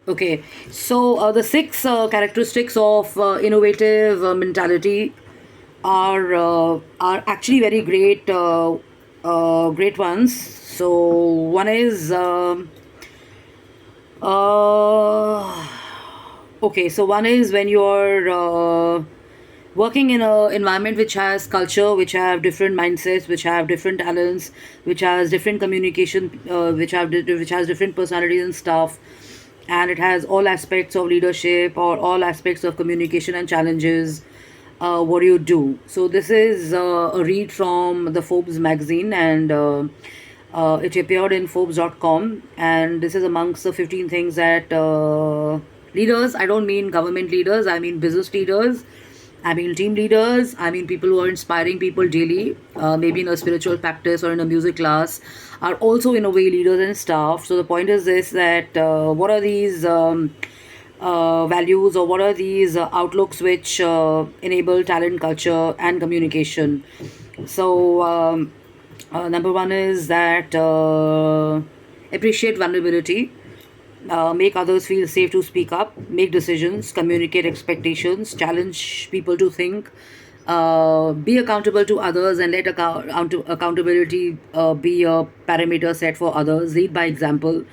Okay, so the six characteristics of innovative mentality are actually very great ones. So one is uh, okay. So one is when you're working in a environment which has culture, which have different mindsets, which have different talents, which has different communication, which has different personalities and stuff, and it has all aspects of leadership or all aspects of communication and challenges. What do you do? So this is a read from the Forbes magazine, and it appeared in Forbes.com, and this is amongst the 15 things that leaders. I don't mean government leaders. I mean business leaders. I mean team leaders. I mean people who are inspiring people daily, maybe in a spiritual practice or in a music class, are also in a way leaders and staff. So the point is this: that what are these values, or what are these outlooks which enable talent, culture, and communication? So number one is that appreciate vulnerability, make others feel safe to speak up, make decisions, communicate expectations, challenge people to think, be accountable to others, and let accountability be a parameter set for others. Lead by example,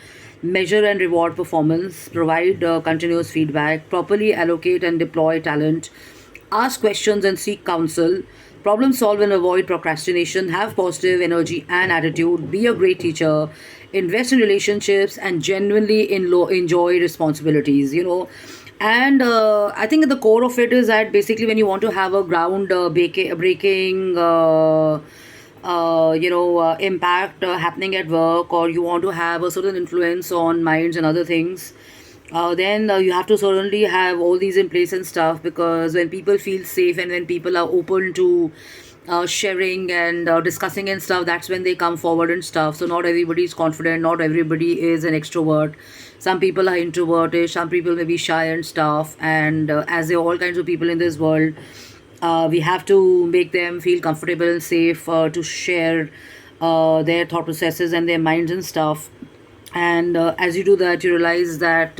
measure and reward performance, provide continuous feedback, properly allocate and deploy talent, ask questions and seek counsel, problem solve and avoid procrastination, have positive energy and attitude, be a great teacher, invest in relationships, and genuinely enjoy responsibilities, and I think at the core of it is that basically when you want to have a ground breaking impact happening at work, or you want to have a certain influence on minds and other things, then you have to certainly have all these in place and stuff, because when people feel safe and when people are open to sharing and discussing and stuff, that's when they come forward and stuff. So not everybody is confident, not everybody is an extrovert. Some people are introverted, some people may be shy and stuff, and as there are all kinds of people in this world, we have to make them feel comfortable and safe to share their thought processes and their minds and stuff. And as you do that, you realize that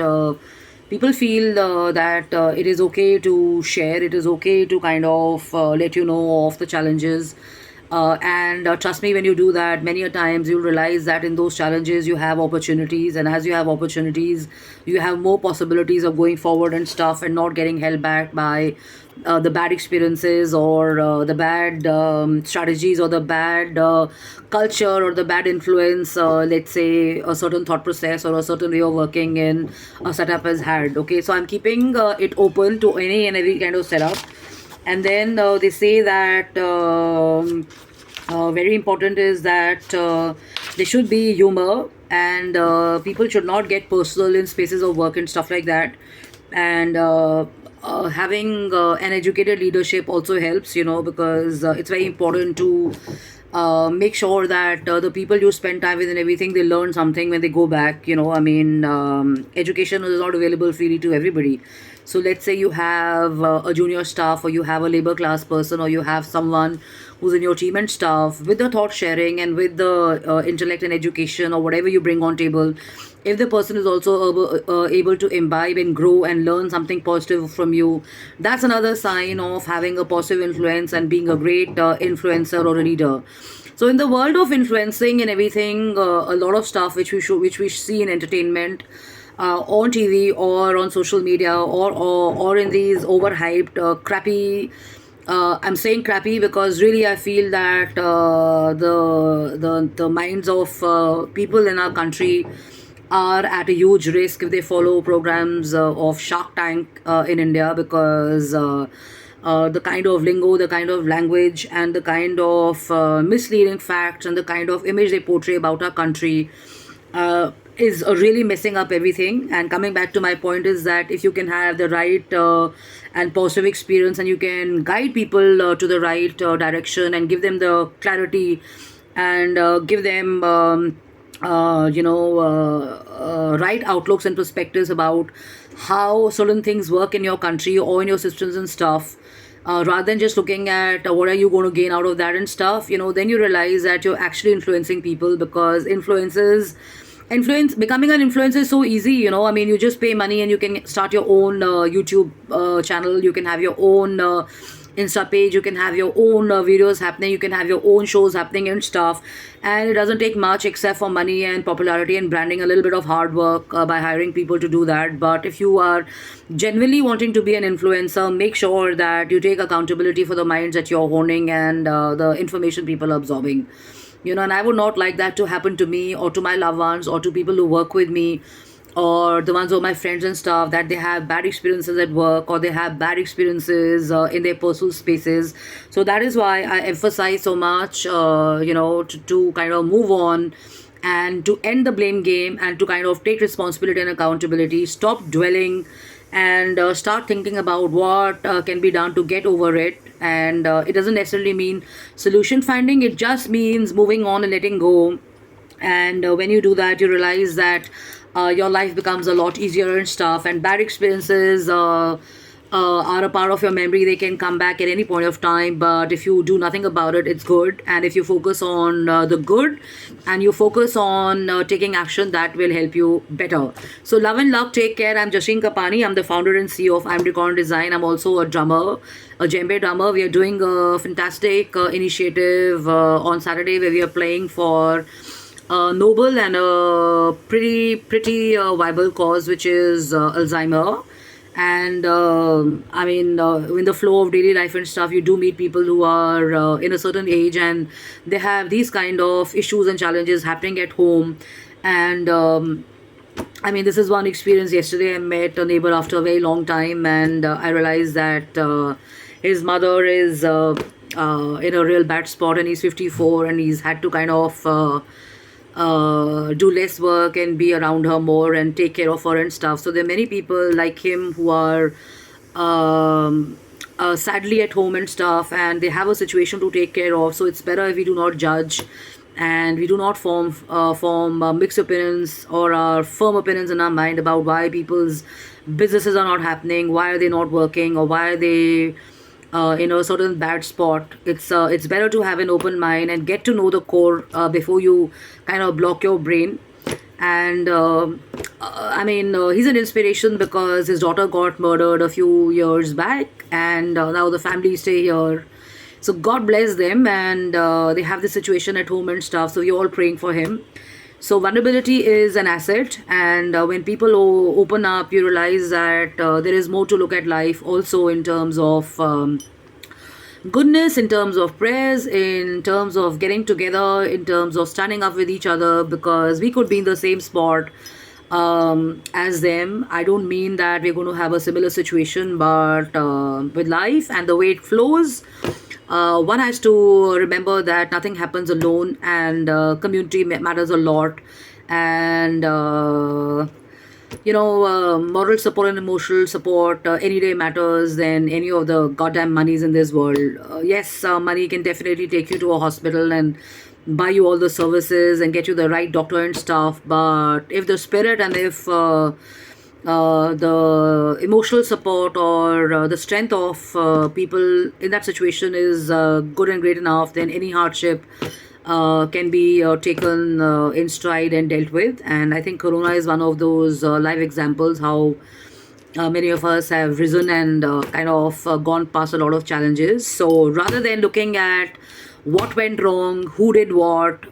people feel that it is okay to share, it is okay to kind of let you know of the challenges, and trust me, when you do that, many a times you'll realize that in those challenges you have opportunities, and as you have opportunities, you have more possibilities of going forward and stuff, and not getting held back by the bad experiences, or the bad strategies, or the bad culture, or the bad influence, let's say a certain thought process or a certain way of working in a setup has had. Okay, so I'm keeping it open to any and every kind of setup. And then they say that very important is that there should be humor, and people should not get personal in spaces of work and stuff like that. And having an educated leadership also helps, because it's very important to make sure that the people you spend time with and everything, they learn something when they go back. I mean, education is not available freely to everybody. So let's say you have a junior staff, or you have a labor class person, or you have someone who's in your team and stuff. With the thought sharing and with the intellect and education, or whatever you bring on table, if the person is also able to imbibe and grow and learn something positive from you, that's another sign of having a positive influence and being a great influencer or a leader. So in the world of influencing and everything, a lot of stuff which we see in entertainment, on TV or on social media, or in these overhyped, crappy. I'm saying crappy because really I feel that the minds of people in our country are at a huge risk if they follow programs of Shark Tank in India, because the kind of lingo, the kind of language, and the kind of misleading facts, and the kind of image they portray about our country is really messing up everything. And coming back to my point is that if you can have the right and positive experience, and you can guide people to the right direction, and give them the clarity, and give them right outlooks and perspectives about how certain things work in your country or in your systems and stuff, rather than just looking at what are you going to gain out of that and stuff, then you realize that you're actually influencing people, because influences influence becoming an influencer is so easy, I mean, you just pay money and you can start your own YouTube channel. You can have your own Insta page. You can have your own videos happening. You can have your own shows happening and stuff, and it doesn't take much except for money and popularity and branding, a little bit of hard work by hiring people to do that. But if you are genuinely wanting to be an influencer, make sure that you take accountability for the minds that you're honing and the information people are absorbing. And I would not like that to happen to me or to my loved ones or to people who work with me or the ones who are my friends and stuff, that they have bad experiences at work or they have bad experiences in their personal spaces. So that is why I emphasize so much, to kind of move on and to end the blame game and to kind of take responsibility and accountability. Stop dwelling and start thinking about what can be done to get over it. And it doesn't necessarily mean solution finding, it just means moving on and letting go. And when you do that, you realize that your life becomes a lot easier and stuff. And bad experiences are a part of your memory. They can come back at any point of time, but if you do nothing about it, it's good. And if you focus on the good and you focus on taking action, that will help you better. So love and luck, take care. I'm Jashin Kapani. I'm the founder and CEO of I'm Recon Design. I'm also a drummer, a djembe drummer. We are doing a fantastic initiative on Saturday where we are playing for noble and a pretty viable cause, which is Alzheimer. And I mean, in the flow of daily life and stuff, you do meet people who are in a certain age and they have these kind of issues and challenges happening at home. And I mean, this is one experience. Yesterday I met a neighbor after a very long time, and I realized that his mother is in a real bad spot, and he's 54 and he's had to kind of do less work and be around her more and take care of her and stuff. So there are many people like him who are sadly at home and stuff, and they have a situation to take care of. So it's better if we do not judge and we do not form mixed opinions or firm opinions in our mind about why people's businesses are not happening, why are they not working, or why are they in a certain bad spot. It's better to have an open mind and get to know the core before you kind of block your brain. And I mean, he's an inspiration because his daughter got murdered a few years back, and now the family stay here. So God bless them, and they have this situation at home and stuff. So we're all praying for him. So vulnerability is an asset, and when people open up, you realize that there is more to look at life also, in terms of goodness, in terms of prayers, in terms of getting together, in terms of standing up with each other, because we could be in the same spot as them. I don't mean that we're going to have a similar situation, but with life and the way it flows, one has to remember that nothing happens alone, and community matters a lot. And moral support and emotional support any day matters than any of the goddamn monies in this world. Yes, money can definitely take you to a hospital and buy you all the services and get you the right doctor and stuff, but if the spirit and if the emotional support or the strength of people in that situation is good and great enough, then any hardship can be taken in stride and dealt with. And I think Corona is one of those live examples how many of us have risen and kind of gone past a lot of challenges. So rather than looking at what went wrong, who did what,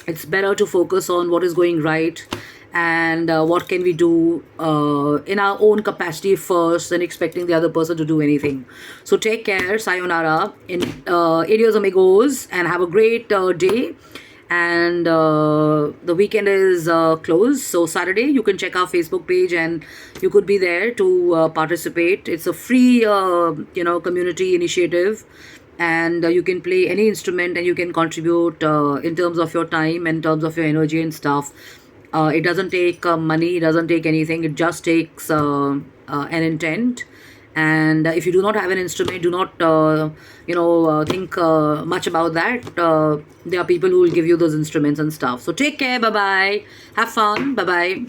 it's better to focus on what is going right and what can we do in our own capacity first, and expecting the other person to do anything. So take care, sayonara, adios amigos, and have a great day. And the weekend is closed, so Saturday you can check our Facebook page and you could be there to participate. It's a free community initiative, and you can play any instrument and you can contribute in terms of your time, in terms of your energy and stuff. It doesn't take money, it doesn't take anything, it just takes an intent. And if you do not have an instrument, do not think much about that. There are people who will give you those instruments and stuff. So take care, bye bye, have fun, bye bye.